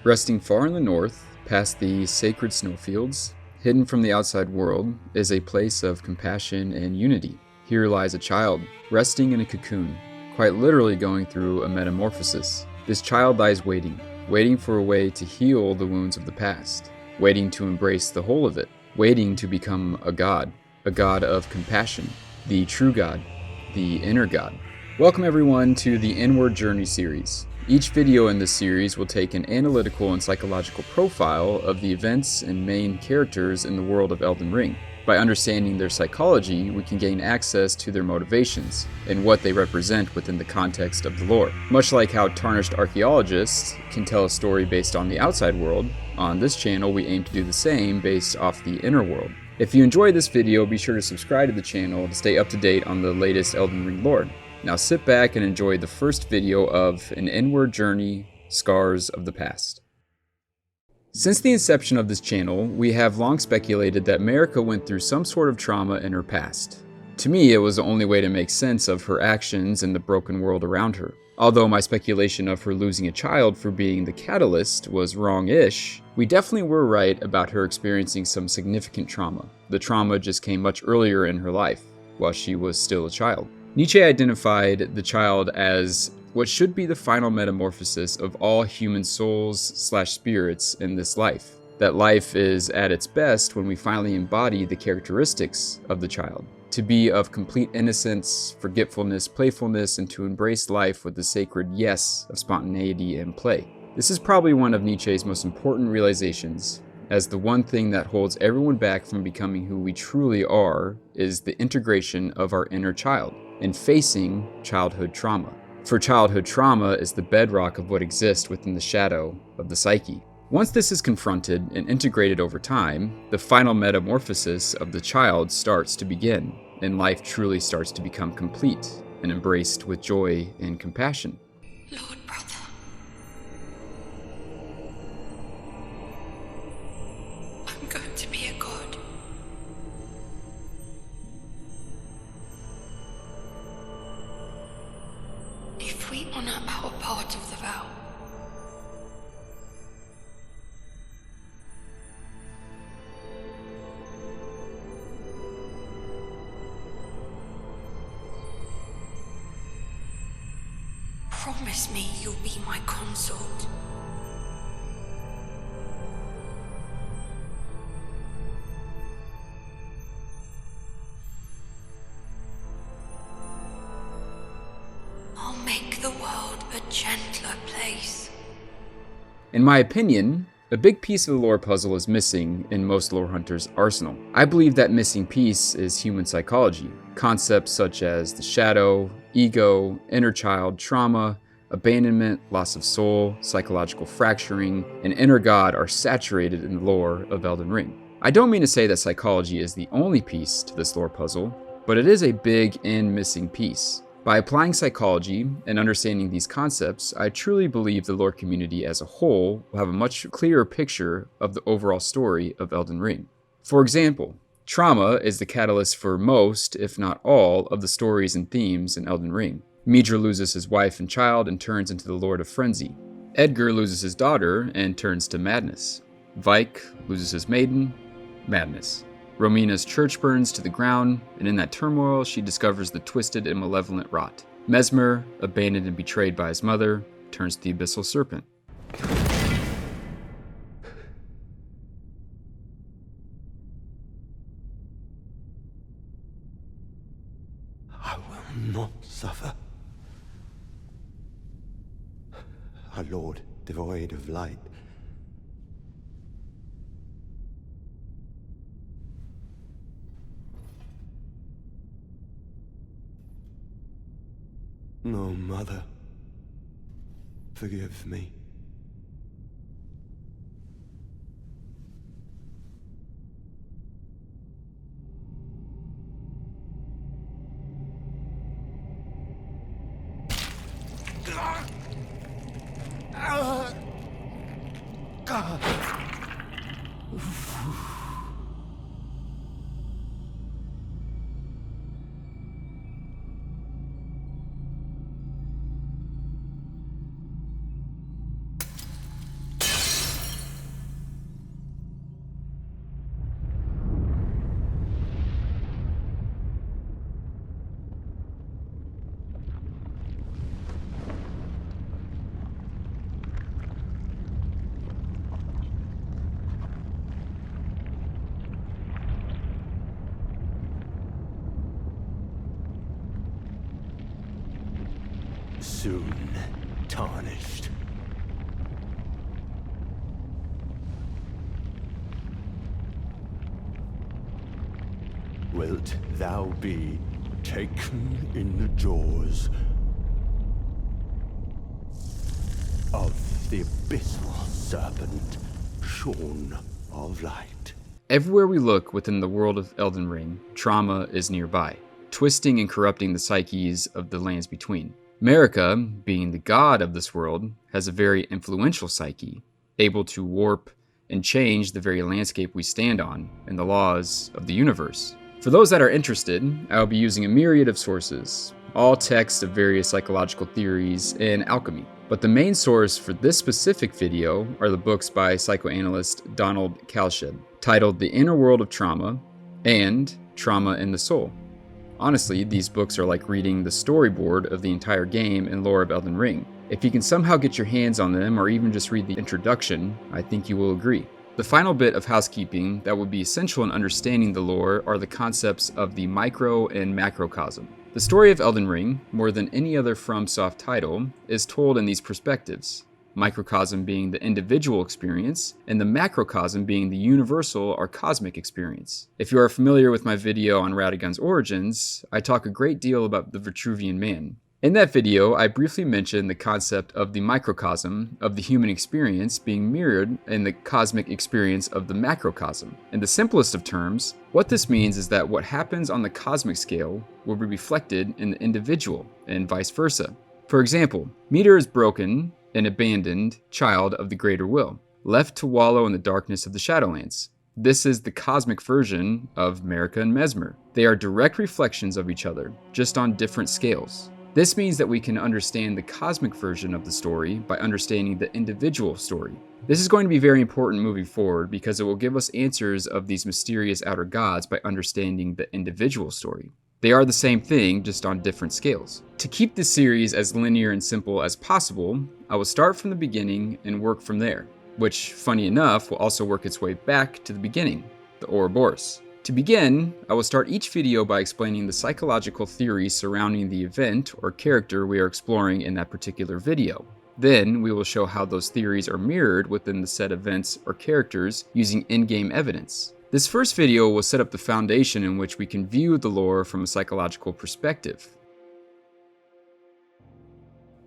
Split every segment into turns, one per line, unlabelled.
Resting far in the north, past the sacred snowfields, hidden from the outside world, is a place of compassion and unity. Here lies a child, resting in a cocoon, quite literally going through a metamorphosis. This child lies waiting for a way to heal the wounds of the past, waiting to embrace the whole of it, waiting to become a god of compassion, the true God, the inner God. Welcome everyone to the Inward Journey series. Each video in this series will take an analytical and psychological profile of the events and main characters in the world of Elden Ring. By understanding their psychology, we can gain access to their motivations and what they represent within the context of the lore. Much like how tarnished archaeologists can tell a story based on the outside world, on this channel we aim to do the same based off the inner world. If you enjoyed this video, be sure to subscribe to the channel to stay up to date on the latest Elden Ring lore. Now sit back and enjoy the first video of An Inward Journey, Scars of the Past. Since the inception of this channel, we have long speculated that Marika went through some sort of trauma in her past. To me, it was the only way to make sense of her actions and the broken world around her. Although my speculation of her losing a child for being the catalyst was wrong-ish, we definitely were right about her experiencing some significant trauma. The trauma just came much earlier in her life, while she was still a child. Nietzsche identified the child as what should be the final metamorphosis of all human souls/spirits in this life. That life is at its best when we finally embody the characteristics of the child. To be of complete innocence, forgetfulness, playfulness, and to embrace life with the sacred yes of spontaneity and play. This is probably one of Nietzsche's most important realizations, as the one thing that holds everyone back from becoming who we truly are is the integration of our inner child and facing childhood trauma. For childhood trauma is the bedrock of what exists within the shadow of the psyche. Once this is confronted and integrated over time, the final metamorphosis of the child starts to begin, and life truly starts to become complete and embraced with joy and compassion.
Lord, brother. I'm going to be a god. If we honor our part of the vow, promise me you'll be my consort. I'll make the world a gentler place.
In my opinion, a big piece of the lore puzzle is missing in most lore hunters' arsenal. I believe that missing piece is human psychology. Concepts such as the shadow, ego, inner child, trauma, abandonment, loss of soul, psychological fracturing, and inner god are saturated in the lore of Elden Ring. I don't mean to say that psychology is the only piece to this lore puzzle, but it is a big and missing piece. By applying psychology and understanding these concepts, I truly believe the lore community as a whole will have a much clearer picture of the overall story of Elden Ring. For example, trauma is the catalyst for most, if not all, of the stories and themes in Elden Ring. Midra loses his wife and child and turns into the Lord of Frenzy. Edgar loses his daughter and turns to madness. Vike loses his maiden, madness. Romina's church burns to the ground, and in that turmoil, she discovers the twisted and malevolent rot. Mesmer, abandoned and betrayed by his mother, turns to the abyssal serpent.
I will not suffer. A lord devoid of light. No, Mother, forgive me. soon tarnished. Wilt thou be taken in the jaws of the abyssal serpent, shorn of light?
Everywhere we look within the world of Elden Ring, trauma is nearby, twisting and corrupting the psyches of the lands between. Marika, being the god of this world, has a very influential psyche, able to warp and change the very landscape we stand on and the laws of the universe. For those that are interested, I will be using a myriad of sources, all texts of various psychological theories and alchemy. But the main source for this specific video are the books by psychoanalyst Donald Kalshed, titled The Inner World of Trauma and Trauma in the Soul. Honestly, these books are like reading the storyboard of the entire game and lore of Elden Ring. If you can somehow get your hands on them or even just read the introduction, I think you will agree. The final bit of housekeeping that would be essential in understanding the lore are the concepts of the micro and macrocosm. The story of Elden Ring, more than any other FromSoft title, is told in these perspectives. Microcosm being the individual experience, and the macrocosm being the universal or cosmic experience. If you are familiar with my video on Radagon's origins, I talk a great deal about the Vitruvian Man. In that video, I briefly mentioned the concept of the microcosm of the human experience being mirrored in the cosmic experience of the macrocosm. In the simplest of terms, what this means is that what happens on the cosmic scale will be reflected in the individual, and vice versa. For example, Meteor is broken, an abandoned child of the greater will, left to wallow in the darkness of the Shadowlands. This is the cosmic version of Marika and Mesmer. They are direct reflections of each other, just on different scales. This means that we can understand the cosmic version of the story by understanding the individual story. This is going to be very important moving forward because it will give us answers of these mysterious outer gods by understanding the individual story. They are the same thing, just on different scales. To keep this series as linear and simple as possible, I will start from the beginning and work from there, which, funny enough, will also work its way back to the beginning, the Ouroboros. To begin, I will start each video by explaining the psychological theories surrounding the event or character we are exploring in that particular video. Then, we will show how those theories are mirrored within the said events or characters using in-game evidence. This first video will set up the foundation in which we can view the lore from a psychological perspective.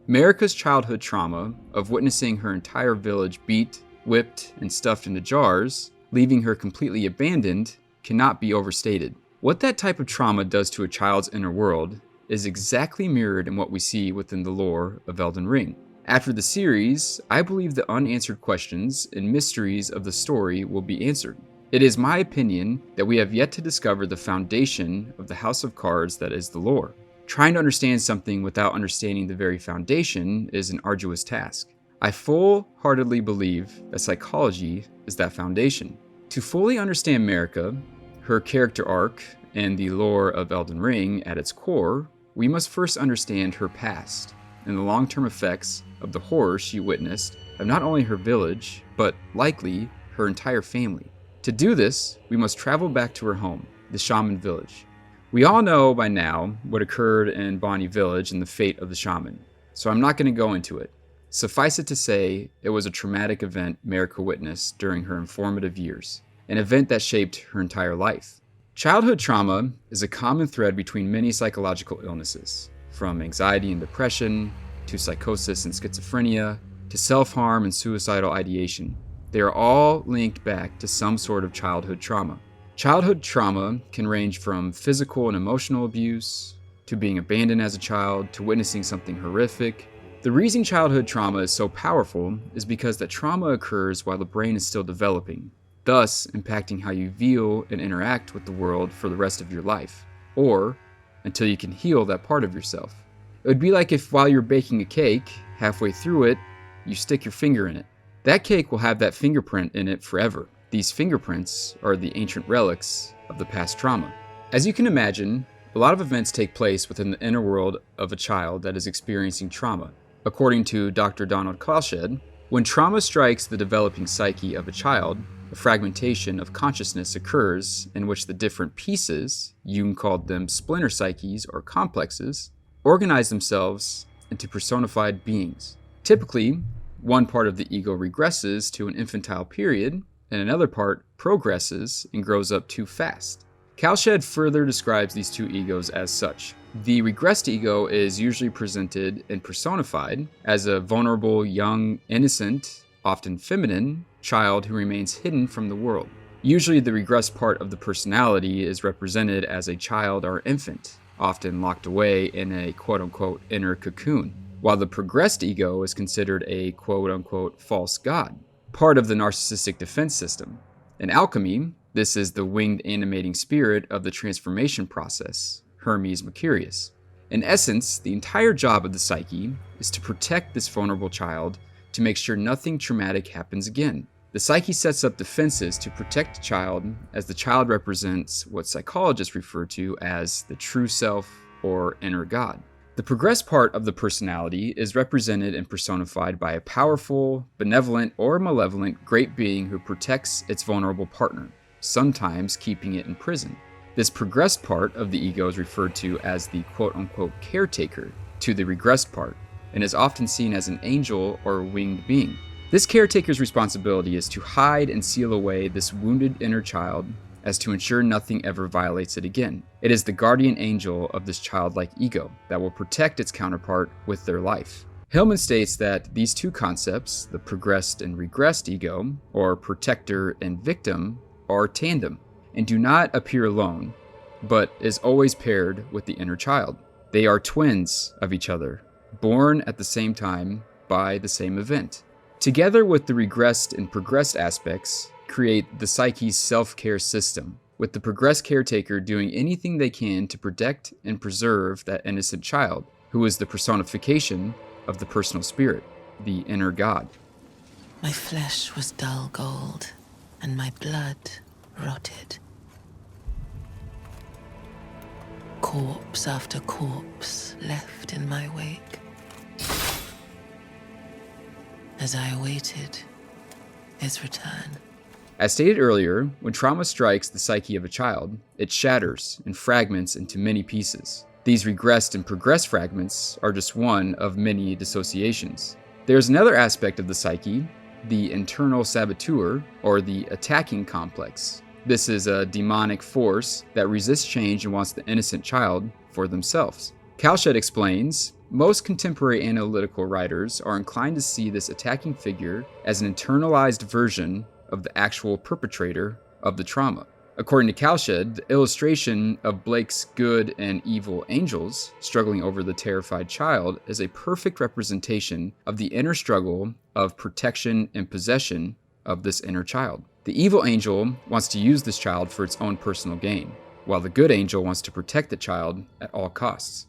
Marika's childhood trauma of witnessing her entire village beat, whipped, and stuffed into jars, leaving her completely abandoned, cannot be overstated. What that type of trauma does to a child's inner world is exactly mirrored in what we see within the lore of Elden Ring. After the series, I believe the unanswered questions and mysteries of the story will be answered. It is my opinion that we have yet to discover the foundation of the House of Cards that is the lore. Trying to understand something without understanding the very foundation is an arduous task. I full-heartedly believe that psychology is that foundation. To fully understand Marika, her character arc, and the lore of Elden Ring at its core, we must first understand her past and the long-term effects of the horror she witnessed of not only her village, but likely her entire family. To do this, we must travel back to her home, the Shaman village. We all know by now what occurred in Bonnie Village and the fate of the shaman, so I'm not going to go into it. Suffice it to say, it was a traumatic event Marika witnessed during her informative years, an event that shaped her entire life. Childhood trauma is a common thread between many psychological illnesses, from anxiety and depression, to psychosis and schizophrenia, to self-harm and suicidal ideation. They are all linked back to some sort of childhood trauma. Childhood trauma can range from physical and emotional abuse, to being abandoned as a child, to witnessing something horrific. The reason childhood trauma is so powerful is because that trauma occurs while the brain is still developing, thus impacting how you view and interact with the world for the rest of your life, or until you can heal that part of yourself. It would be like if while you're baking a cake, halfway through it, you stick your finger in it. That cake will have that fingerprint in it forever. These fingerprints are the ancient relics of the past trauma. As you can imagine, a lot of events take place within the inner world of a child that is experiencing trauma. According to Dr. Donald Kalshed, when trauma strikes the developing psyche of a child, a fragmentation of consciousness occurs in which the different pieces, Jung called them splinter-psyches or complexes, organize themselves into personified beings. Typically, one part of the ego regresses to an infantile period, and another part progresses and grows up too fast. Kalshed further describes these two egos as such. The regressed ego is usually presented and personified as a vulnerable, young, innocent, often feminine, child who remains hidden from the world. Usually the regressed part of the personality is represented as a child or infant, often locked away in a quote-unquote inner cocoon, while the progressed ego is considered a quote-unquote false god, part of the narcissistic defense system. In alchemy, this is the winged animating spirit of the transformation process, Hermes Mercurius. In essence, the entire job of the psyche is to protect this vulnerable child to make sure nothing traumatic happens again. The psyche sets up defenses to protect the child, as the child represents what psychologists refer to as the true self or inner god. The progressed part of the personality is represented and personified by a powerful, benevolent, or malevolent great being who protects its vulnerable partner, sometimes keeping it in prison. This progressed part of the ego is referred to as the quote-unquote caretaker to the regressed part, and is often seen as an angel or winged being. This caretaker's responsibility is to hide and seal away this wounded inner child as to ensure nothing ever violates it again. It is the guardian angel of this childlike ego that will protect its counterpart with their life. Hillman states that these two concepts, the progressed and regressed ego, or protector and victim, are tandem and do not appear alone, but is always paired with the inner child. They are twins of each other, born at the same time by the same event. Together with the regressed and progressed aspects, create the psyche's self-care system, with the progressed caretaker doing anything they can to protect and preserve that innocent child, who is the personification of the personal spirit, the inner god.
My flesh was dull gold, and my blood rotted. Corpse after corpse left in my wake. As I awaited his return.
As stated earlier, when trauma strikes the psyche of a child, it shatters and fragments into many pieces. These regressed and progressed fragments are just one of many dissociations. There's another aspect of the psyche, the internal saboteur, or the attacking complex. This is a demonic force that resists change and wants the innocent child for themselves. Kalshed explains, most contemporary analytical writers are inclined to see this attacking figure as an internalized version of the actual perpetrator of the trauma. According to Kalshed, the illustration of Blake's good and evil angels struggling over the terrified child is a perfect representation of the inner struggle of protection and possession of this inner child. The evil angel wants to use this child for its own personal gain, while the good angel wants to protect the child at all costs.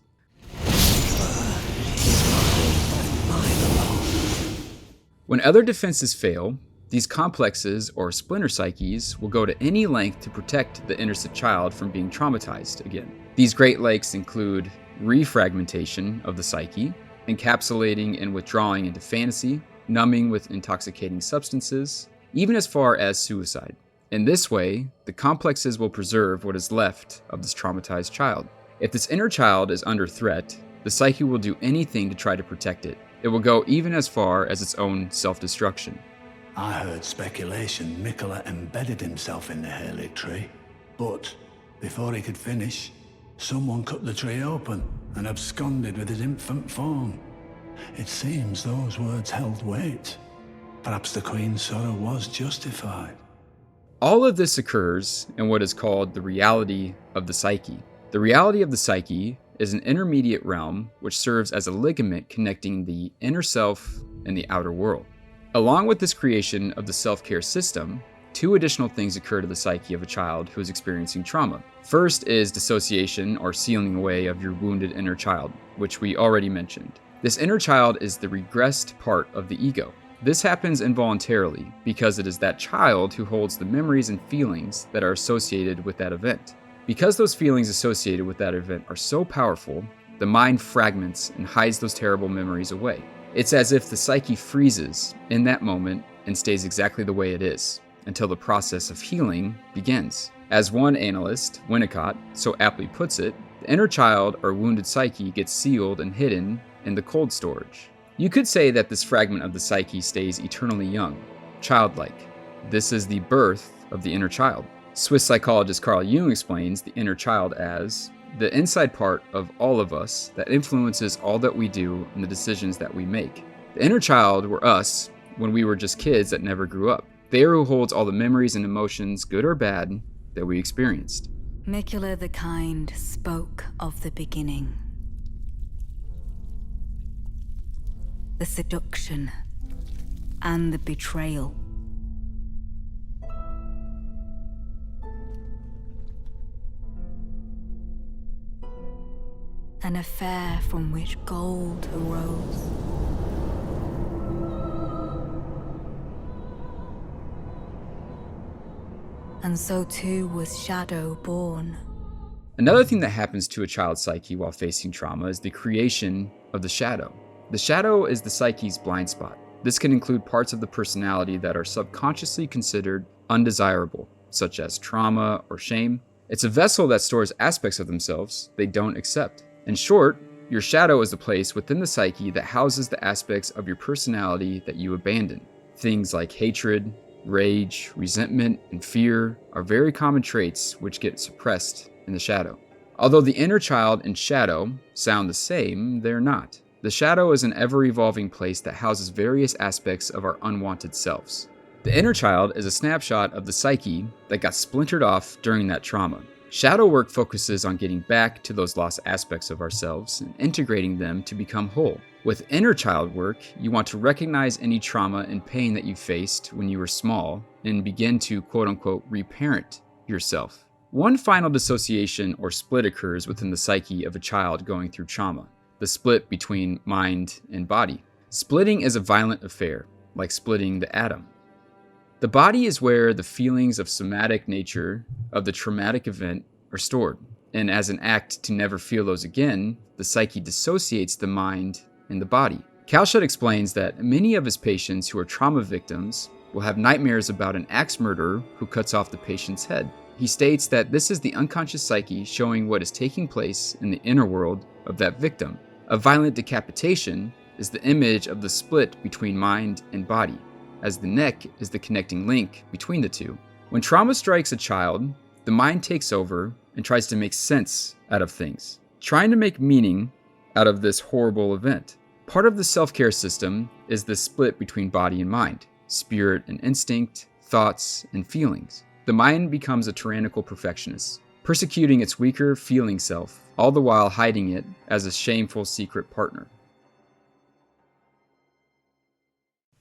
When other defenses fail, these complexes or splinter psyches will go to any length to protect the innocent child from being traumatized again. These great lengths include refragmentation of the psyche, encapsulating and withdrawing into fantasy, numbing with intoxicating substances, even as far as suicide. In this way, the complexes will preserve what is left of this traumatized child. If this inner child is under threat, the psyche will do anything to try to protect it. It will go even as far as its own self-destruction.
I heard speculation Mikola embedded himself in the Halig tree, but before he could finish, someone cut the tree open and absconded with his infant form. It seems those words held weight. Perhaps the Queen's sorrow was justified.
All of this occurs in what is called the reality of the psyche. The reality of the psyche is an intermediate realm which serves as a ligament connecting the inner self and the outer world. Along with this creation of the self-care system, two additional things occur to the psyche of a child who is experiencing trauma. First is dissociation or sealing away of your wounded inner child, which we already mentioned. This inner child is the regressed part of the ego. This happens involuntarily because it is that child who holds the memories and feelings that are associated with that event. Because those feelings associated with that event are so powerful, the mind fragments and hides those terrible memories away. It's as if the psyche freezes in that moment and stays exactly the way it is until the process of healing begins. As one analyst, Winnicott, so aptly puts it, the inner child or wounded psyche gets sealed and hidden in the cold storage. You could say that this fragment of the psyche stays eternally young, childlike. This is the birth of the inner child. Swiss psychologist Carl Jung explains the inner child as the inside part of all of us that influences all that we do and the decisions that we make. The inner child were us when we were just kids that never grew up. They are who holds all the memories and emotions, good or bad, that we experienced.
Mikula the Kind spoke of the beginning. The seduction and the betrayal. An affair from which gold arose. And so too was Shadow born.
Another thing that happens to a child's psyche while facing trauma is the creation of the shadow. The shadow is the psyche's blind spot. This can include parts of the personality that are subconsciously considered undesirable, such as trauma or shame. It's a vessel that stores aspects of themselves they don't accept. In short, your shadow is the place within the psyche that houses the aspects of your personality that you abandon. Things like hatred, rage, resentment, and fear are very common traits which get suppressed in the shadow. Although the inner child and shadow sound the same, they're not. The shadow is an ever-evolving place that houses various aspects of our unwanted selves. The inner child is a snapshot of the psyche that got splintered off during that trauma. Shadow work focuses on getting back to those lost aspects of ourselves and integrating them to become whole. With inner child work, you want to recognize any trauma and pain that you faced when you were small and begin to quote-unquote reparent yourself. One final dissociation or split occurs within the psyche of a child going through trauma, the split between mind and body. Splitting is a violent affair, like splitting the atom. The body is where the feelings of somatic nature of the traumatic event are stored, and as an act to never feel those again, the psyche dissociates the mind and the body. Kalshut explains that many of his patients who are trauma victims will have nightmares about an axe murderer who cuts off the patient's head. He states that this is the unconscious psyche showing what is taking place in the inner world of that victim. A violent decapitation is the image of the split between mind and body, as the neck is the connecting link between the two. When trauma strikes a child, the mind takes over and tries to make sense out of things, trying to make meaning out of this horrible event. Part of the self-care system is the split between body and mind, spirit and instinct, thoughts and feelings. The mind becomes a tyrannical perfectionist, persecuting its weaker feeling self, all the while hiding it as a shameful secret partner.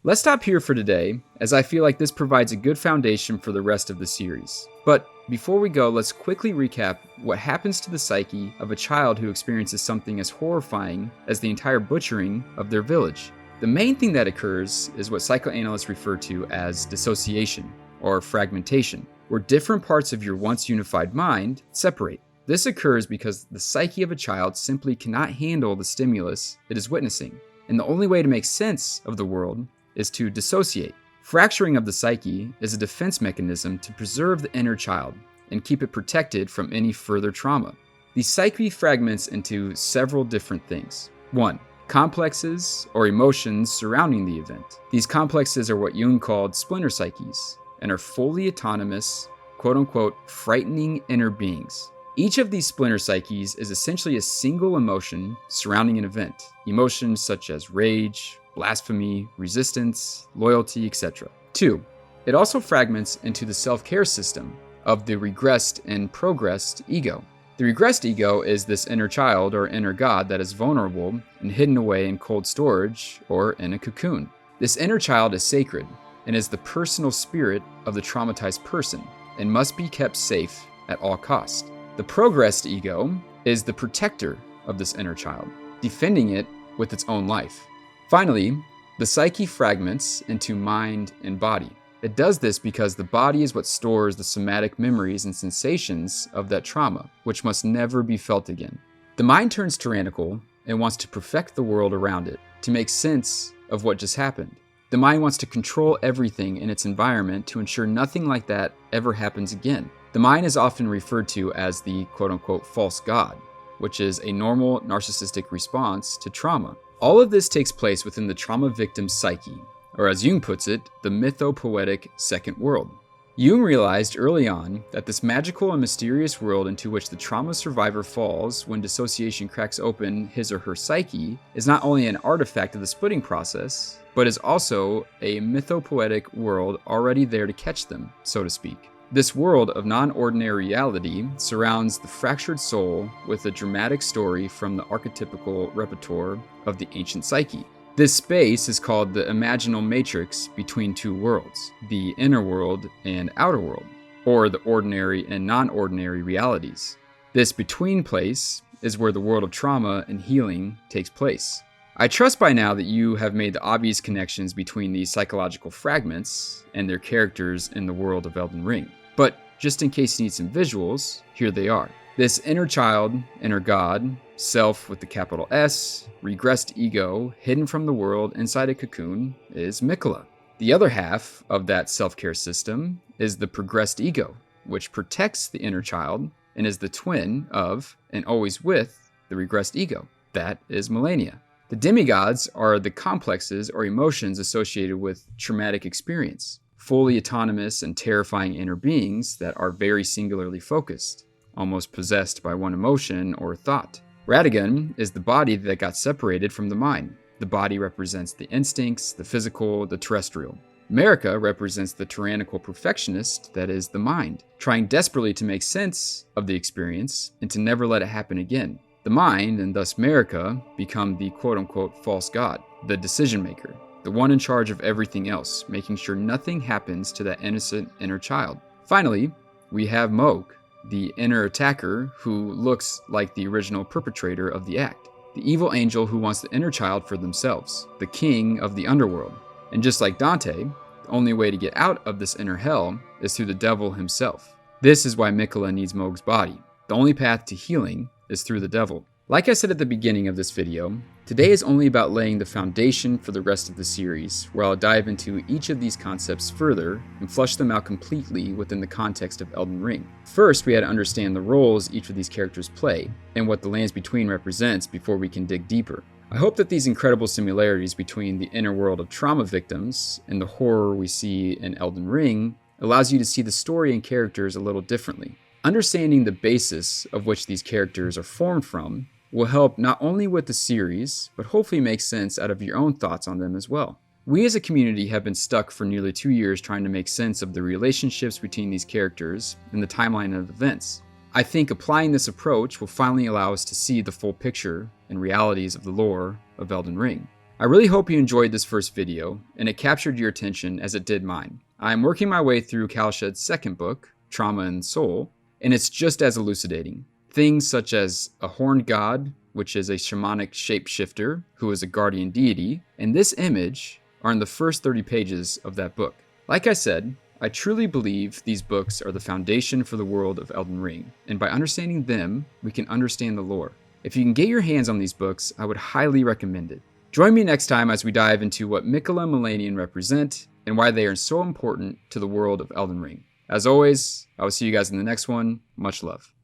Let's stop here for today, as I feel like this provides a good foundation for the rest of the series. But before we go, let's quickly recap what happens to the psyche of a child who experiences something as horrifying as the entire butchering of their village. The main thing that occurs is what psychoanalysts refer to as dissociation, or fragmentation, where different parts of your once unified mind separate. This occurs because the psyche of a child simply cannot handle the stimulus it is witnessing, and the only way to make sense of the world is to dissociate. Fracturing of the psyche is a defense mechanism to preserve the inner child and keep it protected from any further trauma. The psyche fragments into several different things. 1. Complexes or emotions surrounding the event. These complexes are what Jung called splinter-psyches and are fully autonomous, quote-unquote, frightening inner beings. Each of these splinter-psyches is essentially a single emotion surrounding an event. Emotions such as rage, blasphemy, resistance, loyalty, etc. 2. It also fragments into the self-care system of the regressed and progressed ego. The regressed ego is this inner child or inner god that is vulnerable and hidden away in cold storage or in a cocoon. This inner child is sacred and is the personal spirit of the traumatized person and must be kept safe at all costs. The progressed ego is the protector of this inner child, defending it with its own life. Finally, the psyche fragments into mind and body. It does this because the body is what stores the somatic memories and sensations of that trauma, which must never be felt again. The mind turns tyrannical and wants to perfect the world around it, to make sense of what just happened. The mind wants to control everything in its environment to ensure nothing like that ever happens again. The mind is often referred to as the quote-unquote false god, which is a normal narcissistic response to trauma. All of this takes place within the trauma victim's psyche, or as Jung puts it, the mythopoetic second world. Jung realized early on that this magical and mysterious world into which the trauma survivor falls when dissociation cracks open his or her psyche is not only an artifact of the splitting process, but is also a mythopoetic world already there to catch them, so to speak. This world of non-ordinary reality surrounds the fractured soul with a dramatic story from the archetypical repertoire of the ancient psyche. This space is called the imaginal matrix between two worlds, the inner world and outer world, or the ordinary and non-ordinary realities. This between place is where the world of trauma and healing takes place. I trust by now that you have made the obvious connections between these psychological fragments and their characters in the world of Elden Ring. But just in case you need some visuals, here they are. This inner child, inner god, self with the capital S, regressed ego, hidden from the world inside a cocoon, is Miquella. The other half of that self-care system is the progressed ego, which protects the inner child and is the twin of, and always with, the regressed ego. That is Malenia. The demigods are the complexes or emotions associated with traumatic experience, fully autonomous and terrifying inner beings that are very singularly focused, almost possessed by one emotion or thought. Radagon is the body that got separated from the mind. The body represents the instincts, the physical, the terrestrial. Marika represents the tyrannical perfectionist that is the mind, trying desperately to make sense of the experience and to never let it happen again. The mind, and thus Marika, become the quote-unquote false god, the decision maker, the one in charge of everything else, making sure nothing happens to that innocent inner child. Finally, we have Mohg, the inner attacker who looks like the original perpetrator of the act, the evil angel who wants the inner child for themselves, the king of the underworld. And just like Dante, the only way to get out of this inner hell is through the devil himself. This is why Miquella needs Mohg's body. The only path to healing is through the devil. Like I said at the beginning of this video, today is only about laying the foundation for the rest of the series, where I'll dive into each of these concepts further and flush them out completely within the context of Elden Ring. First, we had to understand the roles each of these characters play, and what the lands between represents before we can dig deeper. I hope that these incredible similarities between the inner world of trauma victims and the horror we see in Elden Ring allows you to see the story and characters a little differently. Understanding the basis of which these characters are formed from will help not only with the series, but hopefully make sense out of your own thoughts on them as well. We as a community have been stuck for nearly 2 years trying to make sense of the relationships between these characters and the timeline of events. I think applying this approach will finally allow us to see the full picture and realities of the lore of Elden Ring. I really hope you enjoyed this first video and it captured your attention as it did mine. I'm working my way through Kalshed's second book, Trauma and Soul, and it's just as elucidating. Things such as a horned god, which is a shamanic shapeshifter who is a guardian deity, and this image are in the first 30 pages of that book. Like I said, I truly believe these books are the foundation for the world of Elden Ring, and by understanding them, we can understand the lore. If you can get your hands on these books, I would highly recommend it. Join me next time as we dive into what Miquella and Malenia represent and why they are so important to the world of Elden Ring. As always, I will see you guys in the next one. Much love.